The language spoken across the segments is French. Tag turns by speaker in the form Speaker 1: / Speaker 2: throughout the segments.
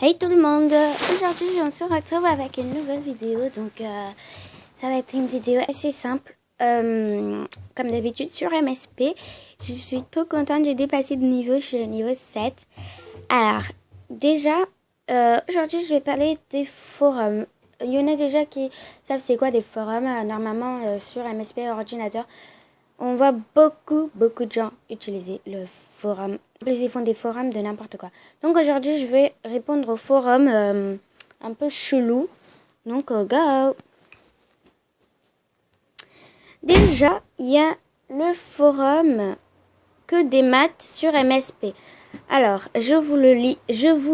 Speaker 1: Hey tout le monde, aujourd'hui on se retrouve avec une nouvelle vidéo, donc ça va être une vidéo assez simple, comme d'habitude sur MSP. Je suis trop contente, j'ai dépassé de niveau, je suis au niveau 7. Alors déjà, aujourd'hui je vais parler des forums. Il y en a déjà qui savent c'est quoi des forums, normalement sur MSP ordinateur. On voit beaucoup de gens utiliser le forum. Ils font des forums de n'importe quoi. Donc aujourd'hui, je vais répondre au forum un peu chelou. Donc, go! Déjà, il y a le forum que des maths sur MSP. Alors, je vous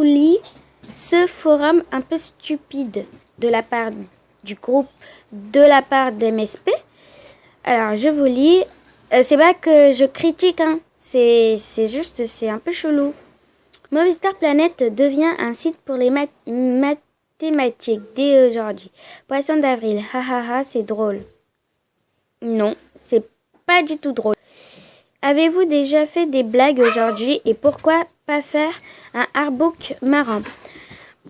Speaker 1: lis ce forum un peu stupide de la part du groupe, de la part d'MSP. Alors, je vous lis. C'est pas que je critique, hein. C'est juste, c'est un peu chelou. Movistar Planet devient un site pour les mathématiques dès aujourd'hui. Poisson d'avril, hahaha, c'est drôle. Non, c'est pas du tout drôle. Avez-vous déjà fait des blagues aujourd'hui et pourquoi pas faire un artbook marrant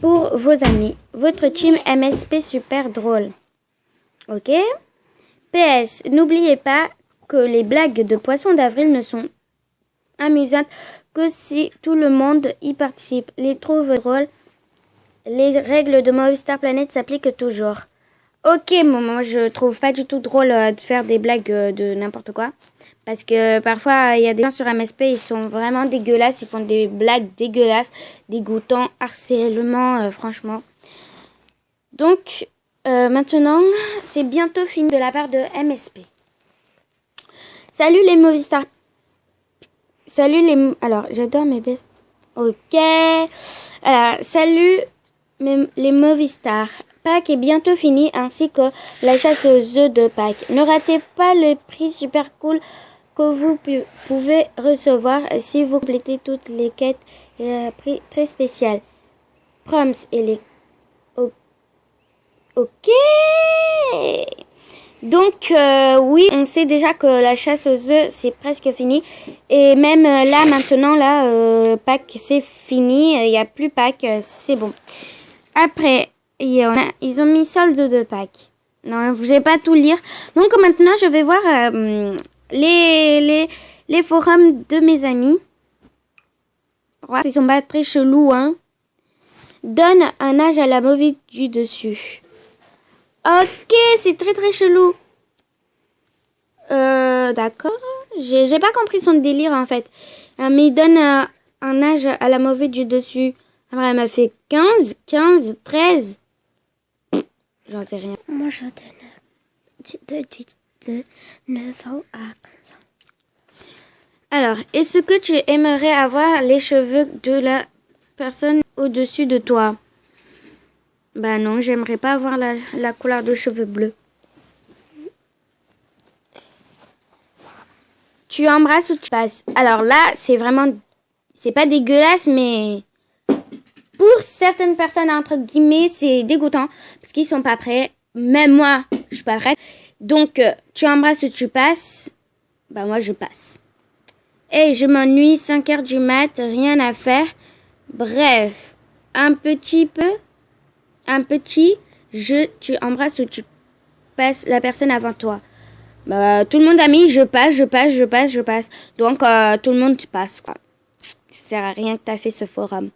Speaker 1: pour vos amis? Votre team MSP super drôle. Ok? PS, n'oubliez pas que les blagues de Poisson d'avril ne sont amusantes que si tout le monde y participe. Les trouve drôles. Les règles de Movistar Planet s'appliquent toujours. Ok, moi je trouve pas du tout drôle de faire des blagues de n'importe quoi. Parce que parfois il y a des gens sur MSP, ils sont vraiment dégueulasses. Ils font des blagues dégueulasses, dégoûtants, harcèlement, franchement. Donc maintenant, c'est bientôt fini de la part de MSP. Salut les Movistar. Alors, j'adore mes bestes. Ok. Alors, salut les Movistar. Pâques est bientôt fini, ainsi que la chasse aux œufs de Pâques. Ne ratez pas le prix super cool que vous pouvez recevoir si vous complétez toutes les quêtes et un prix très spécial. Proms et les... Ok. Donc, oui, on sait déjà que la chasse aux œufs, c'est presque fini. Et même là, maintenant, Pâques, c'est fini. Il n'y a plus Pâques, c'est bon. Après, ils ont mis solde de Pâques. Non, je vais pas tout lire. Donc, maintenant, je vais voir les forums de mes amis. Ils sont pas très chelous, hein. Donne un âge à la mauvaise du dessus. Ok, c'est très chelou. D'accord. J'ai pas compris son délire en fait. Mais il donne un âge à la mauvaise du dessus. Après, elle m'a fait 15, 13. J'en sais rien.
Speaker 2: Moi, je donne de 9 ans à 15 ans.
Speaker 1: Alors, est-ce que tu aimerais avoir les cheveux de la personne au-dessus de toi? Bah non, j'aimerais pas avoir la couleur de cheveux bleus. Tu embrasses ou tu passes? Alors là, c'est pas dégueulasse, mais pour certaines personnes, entre guillemets, c'est dégoûtant parce qu'ils sont pas prêts. Même moi, je suis pas prête. Donc, tu embrasses ou tu passes? Bah moi, je passe. Hey, je m'ennuie, 5 heures du mat, rien à faire. Bref, tu embrasses ou tu passes la personne avant toi. Bah, tout le monde a mis je passe. Donc, tout le monde passe, quoi. Ça sert à rien que tu as fait ce forum.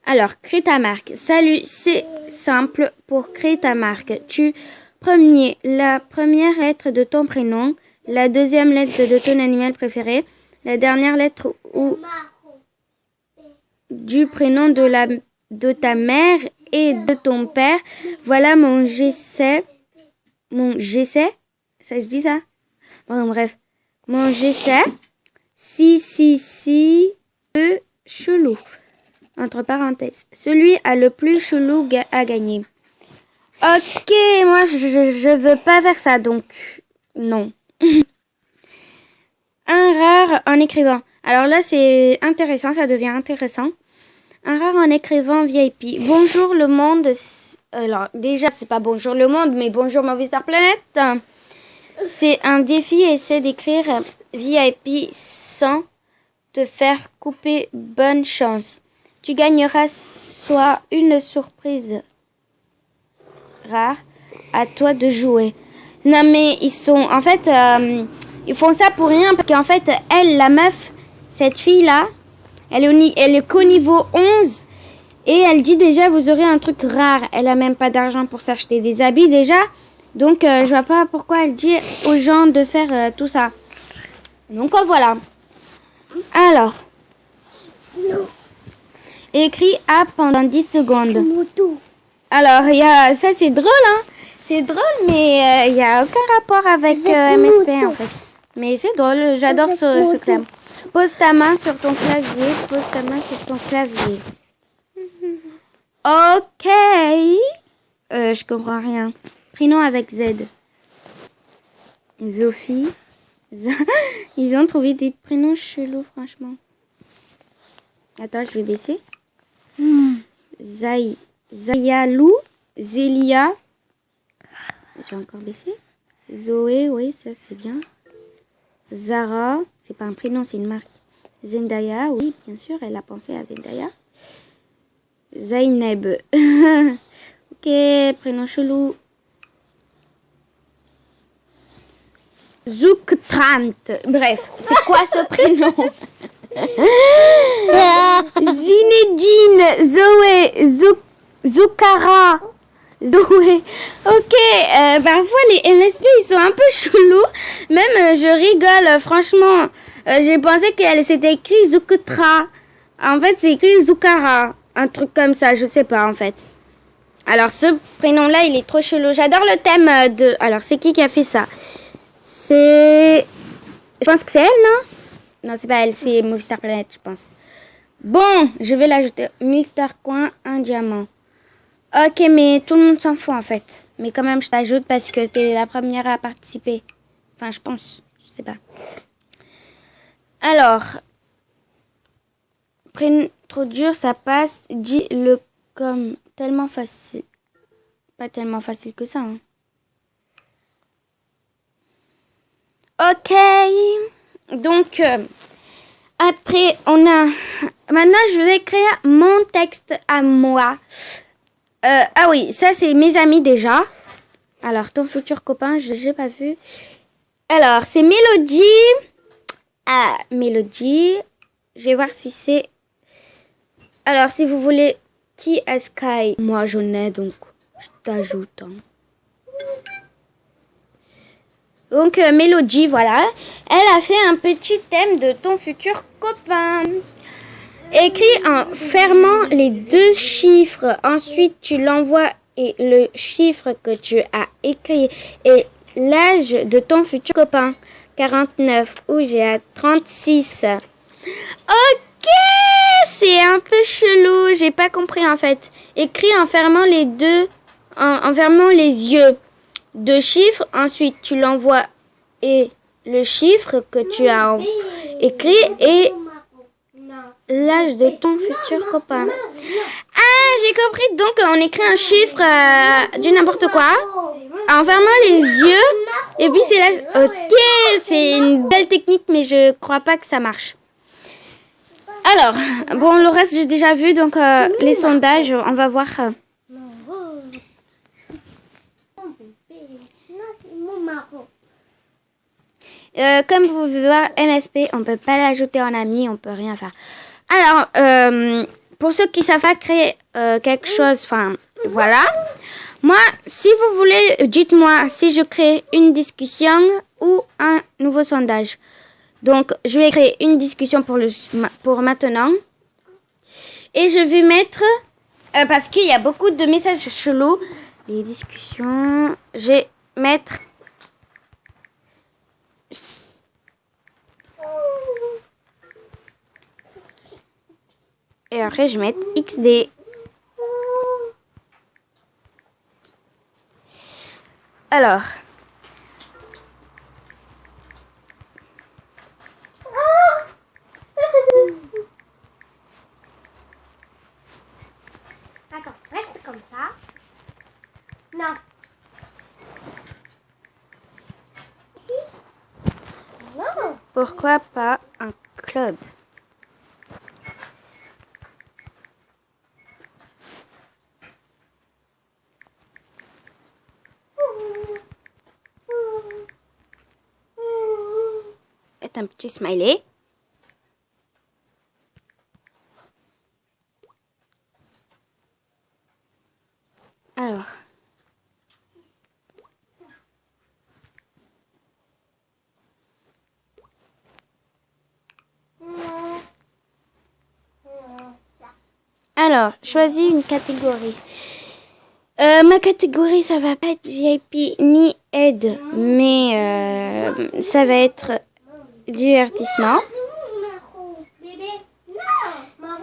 Speaker 1: Alors, crée ta marque. Salut, c'est simple pour créer ta marque. La première lettre de ton prénom, la deuxième lettre de ton animal préféré, la dernière lettre du prénom de ta mère et de ton père. Voilà mon j'essaie. Ça se dit ça? Bon, bref. Mon j'essaie. Si, chelou. Entre parenthèses. Celui a le plus chelou à gagner. Ok, moi je veux pas faire ça, donc non. Un rare en écrivant. Alors là c'est intéressant, ça devient intéressant. Un rare en écrivant VIP. Bonjour le monde. Alors déjà c'est pas bonjour le monde, mais bonjour Movistar Planet. C'est un défi, essaie d'écrire VIP sans te faire couper. Bonne chance. tu gagneras soit une surprise rare. À toi de jouer. Non mais ils sont... En fait, ils font ça pour rien. Parce qu'en fait, elle, la meuf, cette fille-là, elle est qu'au niveau 11. Et elle dit déjà, vous aurez un truc rare. Elle a même pas d'argent pour s'acheter des habits déjà. Donc, je vois pas pourquoi elle dit aux gens de faire tout ça. Donc, voilà. Alors. Écris A pendant 10 secondes. Alors, ça c'est drôle, hein. C'est drôle, mais il n'y a aucun rapport avec MSP, en fait. Mais c'est drôle, j'adore ce thème. Pose ta main sur ton clavier. Pose ta main sur ton clavier. Ok. Je comprends rien. Prénom avec Z. Sophie. Ils ont trouvé des prénoms chelous, franchement. Attends, je vais baisser. Zayalou. Zélia. J'ai encore baissé. Zoé, oui, ça c'est bien. Zara, c'est pas un prénom, c'est une marque. Zendaya, oui, bien sûr, elle a pensé à Zendaya. Zaineb. Ok, prénom chelou. Zouktrant. Bref, c'est quoi ce prénom? Zinedine, Zoé, Zoukara. Zoé. Ok, parfois les MSP ils sont un peu chelous. Même je rigole, franchement. J'ai pensé qu'elle s'était écrit Zouktra. En fait, c'est écrit Zoukara. Un truc comme ça, je sais pas en fait. Alors ce prénom-là, il est trop chelou. J'adore le thème de... Alors, c'est qui a fait ça? C'est... Je pense que c'est elle, non? Non, c'est pas elle, c'est Movistar Planet, je pense. Bon, je vais l'ajouter. 1000 star coins, un diamant. Ok, mais tout le monde s'en fout en fait. Mais quand même, je t'ajoute parce que t'es la première à participer. Enfin, je pense. Je sais pas. Alors. Trop dur, ça passe. Dis-le comme tellement facile. Pas tellement facile que ça. Hein. Ok. Donc, après, on a... Maintenant, je vais écrire mon texte à moi. Ah oui, ça c'est mes amis déjà. Alors, ton futur copain, je n'ai pas vu. Alors, c'est Mélodie. Ah, Mélodie. Je vais voir si c'est... Alors, si vous voulez... Qui est Sky? Moi, j'en ai, donc je t'ajoute. Hein. Donc, Mélodie, voilà. Elle a fait un petit thème de ton futur copain. Écris en fermant les 2 chiffres. Ensuite, tu l'envoies et le chiffre que tu as écrit et l'âge de ton futur copain. 49 ou j'ai 36. Ok, c'est un peu chelou. J'ai pas compris en fait. Écris en fermant les en fermant les yeux. 2 chiffres. Ensuite, tu l'envoies et le chiffre que tu as écrit et l'âge de ton futur copain. Ah, j'ai compris. Donc, on écrit un chiffre du n'importe quoi en fermant les yeux. Et puis, c'est l'âge. Ok, c'est une belle technique, mais je crois pas que ça marche. Alors, bon, le reste, j'ai déjà vu. Donc, les sondages, on va voir. Comme vous pouvez voir, MSP, on peut pas l'ajouter en ami, on peut rien faire. Alors, pour ceux qui savent pas créer quelque chose, enfin, voilà. Moi, si vous voulez, dites-moi si je crée une discussion ou un nouveau sondage. Donc, je vais créer une discussion pour maintenant. Et je vais mettre, parce qu'il y a beaucoup de messages chelous, les discussions, je vais mettre... Et après, je vais mettre XD. Alors.
Speaker 2: D'accord, reste comme ça. Non. Si. Non.
Speaker 1: Pourquoi pas un club? mettre un petit smiley. Alors. Alors, choisis une catégorie. Ma catégorie, ça va pas être VIP ni aide, mais ça va être divertissement.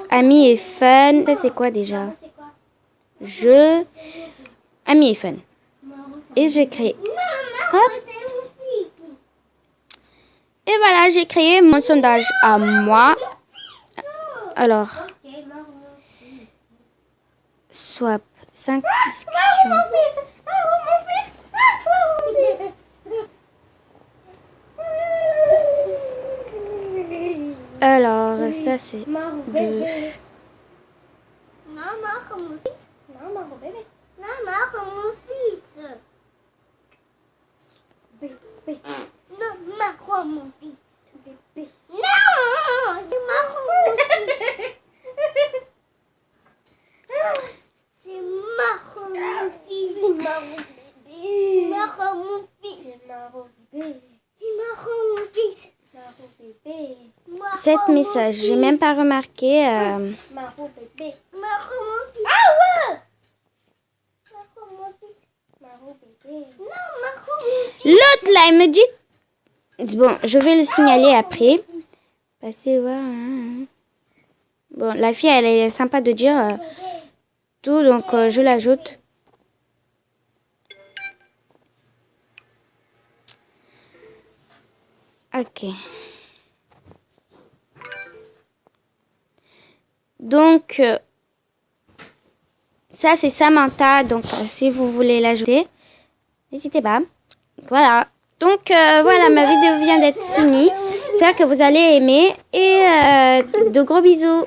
Speaker 1: Amis et fun. Ça, c'est quoi déjà? Jeu. Amis et fun. Et j'ai créé. Hop. Et voilà, j'ai créé mon sondage à moi. Alors. Swap. 5 discussions. Alors, ça c'est le... Sept messages, j'ai même pas remarqué. L'autre là, il me dit. Bon, je vais le signaler après. Passez voir. Bon, la fille, elle est sympa de dire tout, donc je l'ajoute. Ok. Donc, ça c'est Samantha. Donc, si vous voulez l'ajouter, n'hésitez pas. Voilà. Donc, voilà, ma vidéo vient d'être finie. J'espère que vous allez aimer. Et de gros bisous.